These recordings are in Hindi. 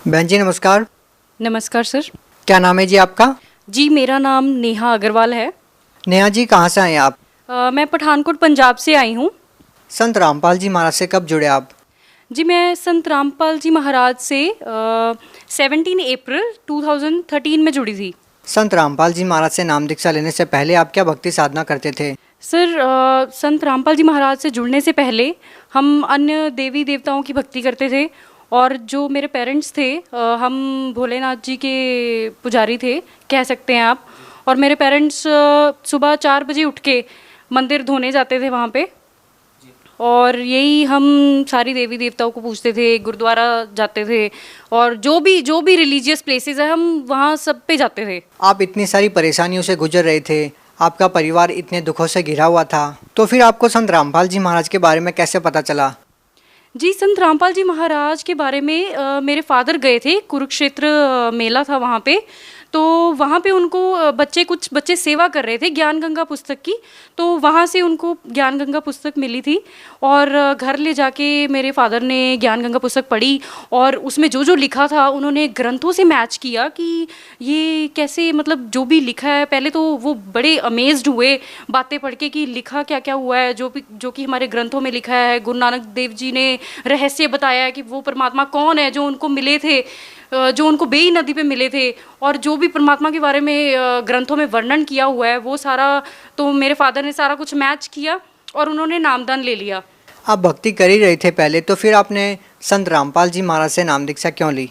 बहन जी नमस्कार। नमस्कार सर। क्या नाम है जी आपका? जी मेरा नाम नेहा अग्रवाल है। नेहा जी कहाँ से आए आप? मैं पठानकोट पंजाब से आई हूँ। संत रामपाल जी महाराज से कब जुड़े आप? जी मैं संत रामपाल जी महाराज से 17 अप्रैल 2013 में जुड़ी थी। संत रामपाल जी महाराज से नाम दीक्षा लेने से पहले आप क्या भक्ति साधना करते थे? सर संत रामपाल जी महाराज से जुड़ने से पहले हम अन्य देवी देवताओं की भक्ति करते थे। और जो मेरे पेरेंट्स थे हम भोलेनाथ जी के पुजारी थे कह सकते हैं आप। और मेरे पेरेंट्स सुबह 4 बजे उठ के मंदिर धोने जाते थे वहाँ पे। और यही हम सारी देवी देवताओं को पूछते थे, गुरुद्वारा जाते थे और जो भी रिलीजियस प्लेसेस है हम वहाँ सब पे जाते थे। आप इतनी सारी परेशानियों से गुजर रहे थे, आपका परिवार इतने दुखों से घिरा हुआ था, तो फिर आपको संत रामपाल जी महाराज के बारे में कैसे पता चला? जी संत रामपाल जी महाराज के बारे में मेरे फादर गए थे, कुरुक्षेत्र मेला था वहाँ पे। तो वहाँ पे उनको कुछ बच्चे सेवा कर रहे थे ज्ञान गंगा पुस्तक की। तो वहाँ से उनको ज्ञान गंगा पुस्तक मिली थी और घर ले जाके मेरे फादर ने ज्ञान गंगा पुस्तक पढ़ी। और उसमें जो जो लिखा था उन्होंने ग्रंथों से मैच किया कि ये कैसे, मतलब जो भी लिखा है, पहले तो वो बड़े अमेज्ड हुए बातें पढ़ के कि लिखा क्या क्या हुआ है, जो कि हमारे ग्रंथों में लिखा है। गुरु नानक देव जी ने रहस्य बताया है कि वो परमात्मा कौन है जो उनको मिले थे, जो उनको बेई नदी पे मिले थे। और जो भी परमात्मा के बारे में ग्रंथों में वर्णन किया हुआ है वो सारा, तो मेरे फादर ने सारा कुछ मैच किया और उन्होंने नामदान ले लिया। आप भक्ति कर ही रहे थे पहले, तो फिर आपने संत रामपाल जी महाराज से नाम दीक्षा क्यों ली?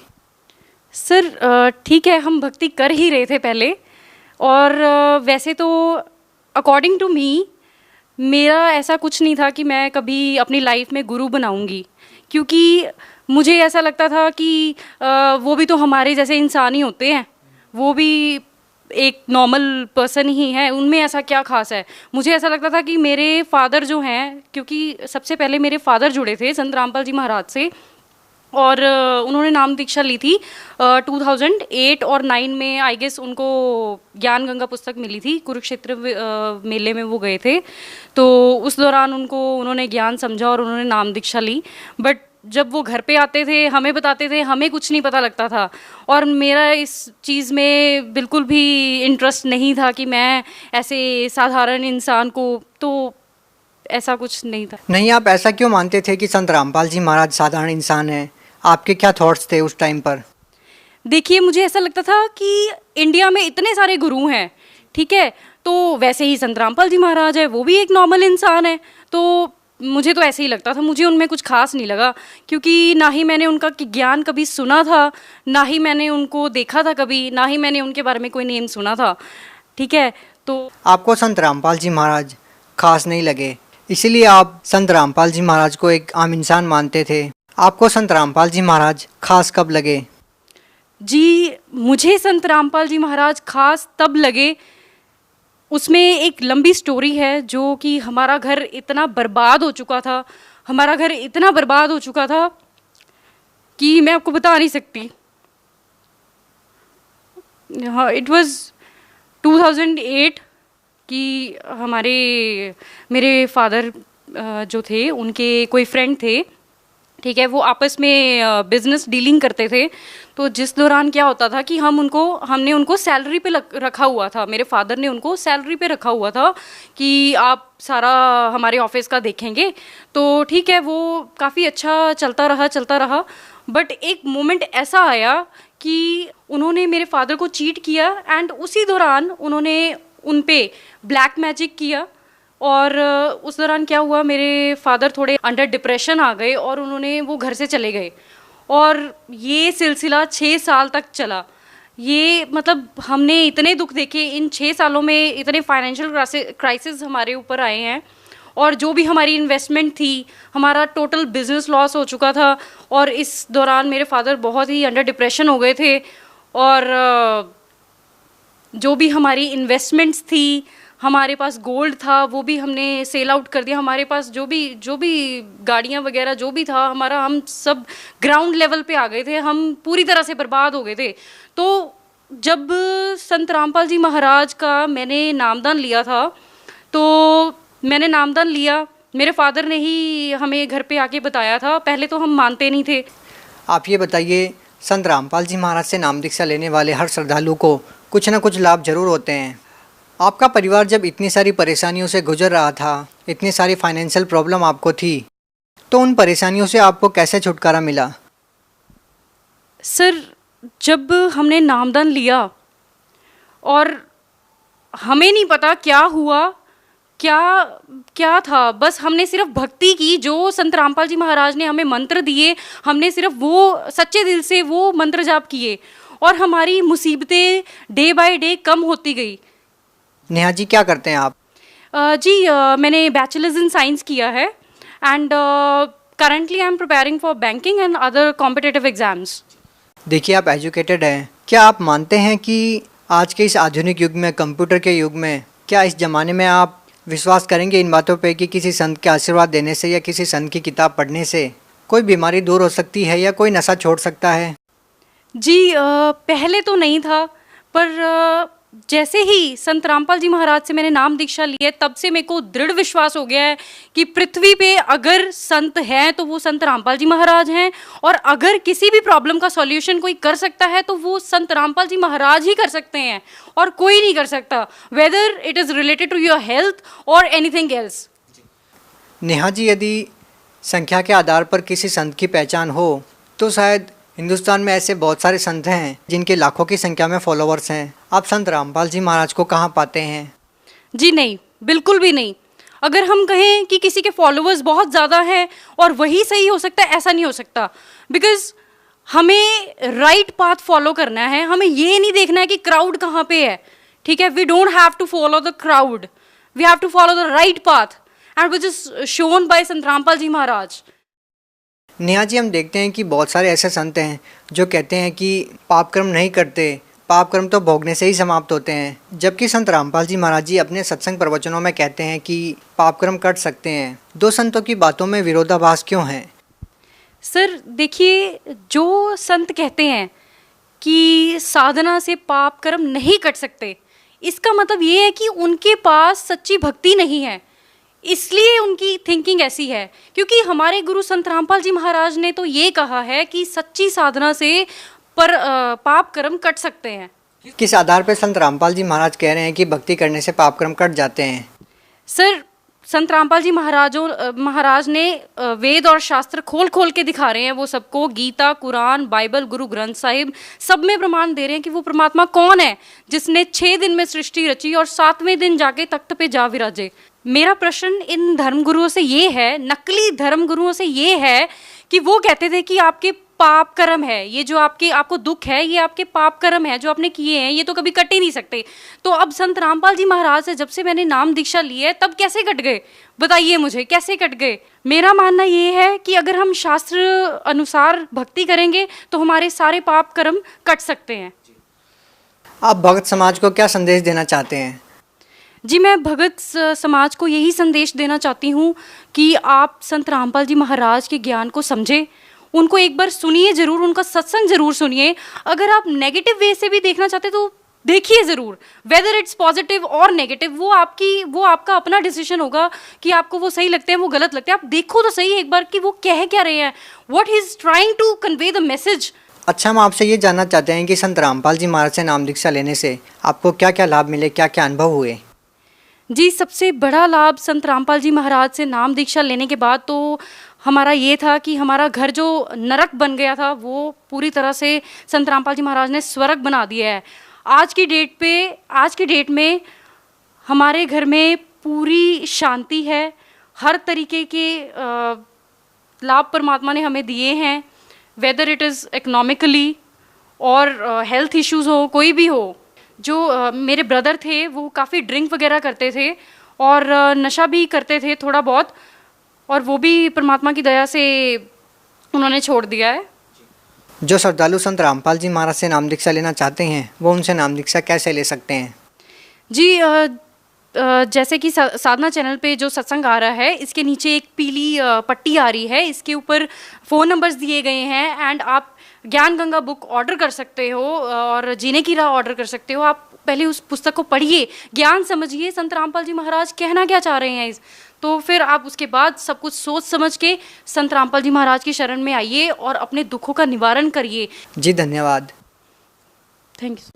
सर ठीक है, हम भक्ति कर ही रहे थे पहले। और वैसे तो अकॉर्डिंग टू मी मेरा ऐसा कुछ नहीं था कि मैं कभी अपनी लाइफ में गुरु बनाऊंगी। क्योंकि मुझे ऐसा लगता था कि वो भी तो हमारे जैसे इंसान ही होते हैं, वो भी एक नॉर्मल पर्सन ही है, उनमें ऐसा क्या खास है। मुझे ऐसा लगता था कि मेरे फादर जो हैं, क्योंकि सबसे पहले मेरे फादर जुड़े थे संत रामपाल जी महाराज से और उन्होंने नाम दीक्षा ली थी 2008 और 9 में आई गेस। उनको ज्ञान गंगा पुस्तक मिली थी, कुरुक्षेत्र मेले में वो गए थे। तो उस दौरान उन्होंने ज्ञान समझा और उन्होंने नाम दीक्षा ली। बट जब वो घर पे आते थे हमें बताते थे, हमें कुछ नहीं पता लगता था। और मेरा इस चीज़ में बिल्कुल भी इंटरेस्ट नहीं था कि मैं ऐसे साधारण इंसान को, तो ऐसा कुछ नहीं था। नहीं, आप ऐसा क्यों मानते थे कि संत रामपाल जी महाराज साधारण इंसान हैं? आपके क्या थॉट्स थे उस टाइम पर? देखिए मुझे ऐसा लगता था कि इंडिया में इतने सारे गुरु हैं, ठीक है, तो वैसे ही संत रामपाल जी महाराज है, वो भी एक नॉर्मल इंसान है। तो मुझे तो ऐसे ही लगता था, मुझे उनमें कुछ खास नहीं लगा। क्योंकि ना ही मैंने उनका ज्ञान कभी सुना था, ना ही मैंने उनको देखा था कभी, ना ही मैंने उनके बारे में कोई नेम सुना था, ठीक है। तो आपको संत रामपाल जी महाराज खास नहीं लगे, इसीलिए आप संत रामपाल जी महाराज को एक आम इंसान मानते थे। आपको संत रामपाल जी महाराज खास कब लगे? जी मुझे संत रामपाल जी महाराज खास तब लगे, उसमें एक लंबी स्टोरी है। जो कि हमारा घर इतना बर्बाद हो चुका था, हमारा घर इतना बर्बाद हो चुका था कि मैं आपको बता नहीं सकती। हाँ, इट वाज 2008 कि मेरे फादर जो थे उनके कोई फ्रेंड थे, ठीक है, वो आपस में बिजनेस डीलिंग करते थे। तो जिस दौरान क्या होता था कि हमने उनको सैलरी पे रखा हुआ था, मेरे फादर ने उनको सैलरी पे रखा हुआ था कि आप सारा हमारे ऑफिस का देखेंगे। तो ठीक है, वो काफ़ी अच्छा चलता रहा। बट एक मोमेंट ऐसा आया कि उन्होंने मेरे फादर को चीट किया एंड उसी दौरान उन्होंने उन पे ब्लैक मैजिक किया। और उस दौरान क्या हुआ, मेरे फादर थोड़े अंडर डिप्रेशन आ गए और वो घर से चले गए। और ये सिलसिला 6 साल तक चला। ये मतलब हमने इतने दुख देखे इन 6 सालों में, इतने फाइनेंशियल क्राइसिस हमारे ऊपर आए हैं। और जो भी हमारी इन्वेस्टमेंट थी, हमारा टोटल बिजनेस लॉस हो चुका था। और इस दौरान मेरे फादर बहुत ही अंडर डिप्रेशन हो गए थे। और जो भी हमारी इन्वेस्टमेंट्स थी, हमारे पास गोल्ड था, वो भी हमने सेल आउट कर दिया। हमारे पास जो भी गाड़ियाँ वगैरह जो भी था हमारा, हम सब ग्राउंड लेवल पे आ गए थे, हम पूरी तरह से बर्बाद हो गए थे। तो जब संत रामपाल जी महाराज का मैंने नामदान लिया था, तो मैंने नामदान लिया, मेरे फादर ने ही हमें घर पे आके बताया था। पहले तो हम मानते नहीं थे। आप ये बताइए, संत रामपाल जी महाराज से नाम दीक्षा लेने वाले हर श्रद्धालु को कुछ न कुछ लाभ जरूर होते हैं। आपका परिवार जब इतनी सारी परेशानियों से गुजर रहा था, इतनी सारी फाइनेंशियल प्रॉब्लम आपको थी, तो उन परेशानियों से आपको कैसे छुटकारा मिला? सर, जब हमने नामदान लिया और हमें नहीं पता क्या हुआ, क्या क्या था, बस हमने सिर्फ भक्ति की। जो संत रामपाल जी महाराज ने हमें मंत्र दिए, हमने सिर्फ वो सच्चे दिल से वो मंत्र जाप किए और हमारी मुसीबतें डे बाय डे कम होती गई। नेहा जी, क्या करते हैं आप? मैंने बैचलर्स इन साइंस किया है and currently I am preparing for banking and other competitive exams. देखिए, आप एजुकेटेड हैं। क्या आप मानते हैं कि आज के इस आधुनिक युग में, कंप्यूटर के युग में, क्या इस ज़माने में आप विश्वास करेंगे इन बातों पे कि किसी संत के आशीर्वाद देने से या किसी संत की किताब पढ़ने से कोई बीमारी दूर हो सकती है या कोई नशा छोड़ सकता है? जी, पहले तो नहीं था, पर जैसे ही संत रामपाल जी महाराज से मैंने नाम दीक्षा ली है, तब से मेरे को दृढ़ विश्वास हो गया है कि पृथ्वी पे अगर संत हैं तो वो संत रामपाल जी महाराज हैं, और अगर किसी भी प्रॉब्लम का सॉल्यूशन कोई कर सकता है तो वो संत रामपाल जी महाराज ही कर सकते हैं और कोई नहीं कर सकता, whether it is related to your health और एनीथिंग एल्स। नेहा जी, यदि संख्या के आधार पर किसी संत की पहचान हो तो शायद हिंदुस्तान में ऐसे बहुत सारे संत हैं जिनके लाखों की संख्या में फॉलोअर्स हैं। आप संत रामपाल जी महाराज को कहाँ पाते हैं? जी नहीं, बिल्कुल भी नहीं। अगर हम कहें कि किसी के फॉलोअर्स बहुत ज़्यादा हैं और वही सही हो सकता है, ऐसा नहीं हो सकता। बिकॉज हमें राइट पाथ फॉलो करना है, हमें ये नहीं देखना है कि क्राउड कहाँ पे है। ठीक है, we don't have to follow the crowd, we have to follow the right path and which is shown by Sant Rampal जी महाराज। नेहा जी, हम देखते हैं कि बहुत सारे ऐसे संत हैं जो कहते हैं कि पाप कर्म नहीं करते, पाप कर्म तो भोगने से ही समाप्त होते हैं, जबकि संत रामपाल जी महाराज जी अपने सत्संग प्रवचनों में कहते हैं कि पाप कर्म कर सकते हैं। दो संतों की बातों में विरोधाभास क्यों है? सर देखिए, जो संत कहते हैं कि साधना से पाप कर्म नहीं कट सकते, इसका मतलब ये है कि उनके पास सच्ची भक्ति नहीं है, इसलिए उनकी थिंकिंग ऐसी है। क्योंकि हमारे गुरु संत रामपाल जी महाराज ने तो ये कहा है कि सच्ची साधना से पाप कर्म कट सकते हैं। किस आधार पर संत रामपाल जी महाराज कह रहे हैं कि भक्ति करने से पाप कर्म कट जाते हैं? सर, संत रामपाल जी महाराज ने वेद और शास्त्र खोल खोल के दिखा रहे हैं वो सबको। गीता, कुरान, बाइबल, गुरु ग्रंथ साहिब सब में प्रमाण दे रहे हैं कि वो परमात्मा कौन है जिसने 6 दिन में सृष्टि रची और 7वें दिन जाके तख्त पे जा विराजे। मेरा प्रश्न इन धर्मगुरुओं से ये है, नकली धर्मगुरुओं से ये है कि वो कहते थे कि आपके पाप कर्म है, ये जो आपको दुख है ये आपके पाप कर्म है जो आपने किए हैं, ये तो कभी कट ही नहीं सकते। तो अब संत रामपाल जी महाराज से जब से मैंने नाम दीक्षा ली है तब कैसे कट गए, बताइए मुझे, कैसे कट गए? मेरा मानना ये है कि अगर हम शास्त्र अनुसार भक्ति करेंगे तो हमारे सारे पाप कर्म कट सकते हैं। आप भगत समाज को क्या संदेश देना चाहते हैं? जी, मैं भगत समाज को यही संदेश देना चाहती हूँ कि आप संत रामपाल जी महाराज के ज्ञान को समझें, उनको एक बार सुनिए ज़रूर, उनका सत्संग ज़रूर सुनिए। अगर आप नेगेटिव वे से भी देखना चाहते तो देखिए ज़रूर, वेदर इट्स पॉजिटिव और नेगेटिव, वो आपका अपना डिसीजन होगा कि आपको वो सही लगते हैं, वो गलत लगते हैं। आप देखो तो सही एक बार कि वो कह क्या रहे हैं, what he is trying to convey the message. अच्छा, हम आपसे ये जानना चाहते हैं कि संत रामपाल जी महाराज से नाम दीक्षा लेने से आपको क्या क्या लाभ मिले, क्या क्या अनुभव हुए? जी, सबसे बड़ा लाभ संत रामपाल जी महाराज से नाम दीक्षा लेने के बाद तो हमारा ये था कि हमारा घर जो नरक बन गया था वो पूरी तरह से संत रामपाल जी महाराज ने स्वर्ग बना दिया है। आज की डेट में हमारे घर में पूरी शांति है, हर तरीके के लाभ परमात्मा ने हमें दिए हैं, वेदर इट इज़ इकोनॉमिकली और हेल्थ इश्यूज़ हो, कोई भी हो। जो मेरे ब्रदर थे वो काफ़ी ड्रिंक वगैरह करते थे और नशा भी करते थे थोड़ा बहुत, और वो भी परमात्मा की दया से उन्होंने छोड़ दिया है। जो श्रद्धालु संत रामपाल जी महाराज से नाम दीक्षा लेना चाहते हैं वो उनसे नाम दीक्षा कैसे ले सकते हैं? जी, जैसे कि साधना चैनल पे जो सत्संग आ रहा है इसके नीचे एक पीली पट्टी आ रही है, इसके ऊपर फ़ोन नंबर्स दिए गए हैं एंड आप ज्ञान गंगा बुक ऑर्डर कर सकते हो और जीने की राह ऑर्डर कर सकते हो। आप पहले उस पुस्तक को पढ़िए, ज्ञान समझिए संत रामपाल जी महाराज कहना क्या चाह रहे हैं तो फिर आप उसके बाद सब कुछ सोच समझ के संत रामपाल जी महाराज की शरण में आइए और अपने दुखों का निवारण करिए। जी धन्यवाद। Thank you.